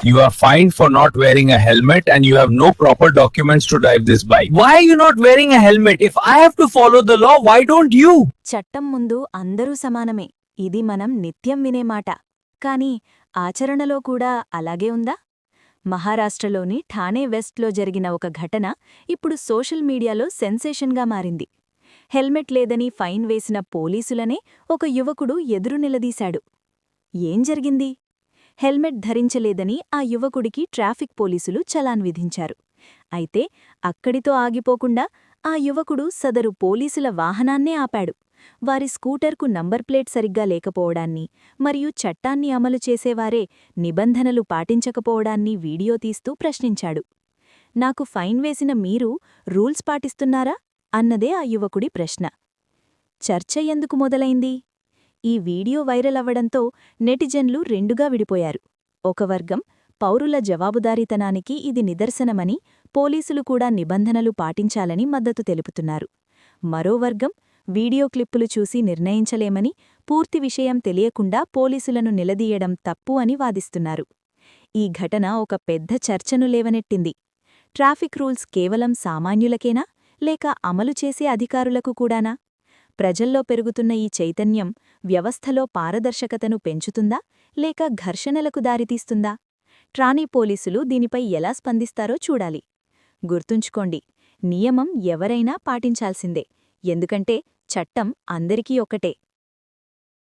You are fined for not wearing a helmet and you have no proper documents to drive this bike. Why are you not wearing a helmet? If I have to follow the law, why don't you? చట్టం ముందు అందరూ సమానమే. ఇది మనం నిత్యం వినే మాట. కానీ ఆచరణలో కూడా అలాగే ఉందా? మహారాష్ట్రలోని ఠానే వెస్ట్లో జరిగిన ఒక ఘటన ఇప్పుడు సోషల్ మీడియాలో సెన్సేషన్గా మారింది. హెల్మెట్ లేదని ఫైన్ వేసిన పోలీసులనే ఒక యువకుడు ఎదురు నిలదీశాడు. ఏం జరిగింది? హెల్మెట్ ధరించలేదని ఆ యువకుడికి ట్రాఫిక్ పోలీసులు చలాన్ విధించారు. అయితే అక్కడితో ఆగిపోకుండా ఆ యువకుడు సదరు పోలీసుల వాహనాన్నే ఆపాడు. వారి స్కూటర్కు నంబర్ ప్లేట్ సరిగ్గా లేకపోవడాన్ని మరియు చట్టాన్ని అమలు చేసేవారే నిబంధనలు పాటించకపోవడాన్ని వీడియో తీస్తూ ప్రశ్నించాడు. నాకు ఫైన్ వేసిన మీరు రూల్స్ పాటిస్తున్నారా అన్నదే ఆ యువకుడి ప్రశ్న. చర్చ ఎందుకు మొదలైంది? ఈ వీడియో వైరల్ అవ్వడంతో నెటిజన్లు రెండుగా విడిపోయారు. ఒక వర్గం పౌరుల జవాబుదారీతనానికి ఇది నిదర్శనమని, పోలీసులు కూడా నిబంధనలు పాటించాలని మద్దతు తెలుపుతున్నారు. మరో వర్గం వీడియో క్లిప్పులు చూసి నిర్ణయించలేమని, పూర్తి విషయం తెలియకుండా పోలీసులను నిలదీయడం తప్పు అని వాదిస్తున్నారు. ఈ ఘటన ఒక పెద్ద చర్చను లేవనెట్టింది. ట్రాఫిక్ రూల్స్ కేవలం సామాన్యులకేనా, లేక అమలు చేసే అధికారులకు కూడానా? ప్రజల్లో పెరుగుతున్న ఈ చైతన్యం వ్యవస్థలో పారదర్శకతను పెంచుతుందా, లేక ఘర్షణలకు దారితీస్తుందా? ట్రానీ పోలీసులు దీనిపై ఎలా స్పందిస్తారో చూడాలి. గుర్తుంచుకోండి, నియమం ఎవరైనా పాటించాల్సిందే. ఎందుకంటే చట్టం అందరికీ ఒక్కటే.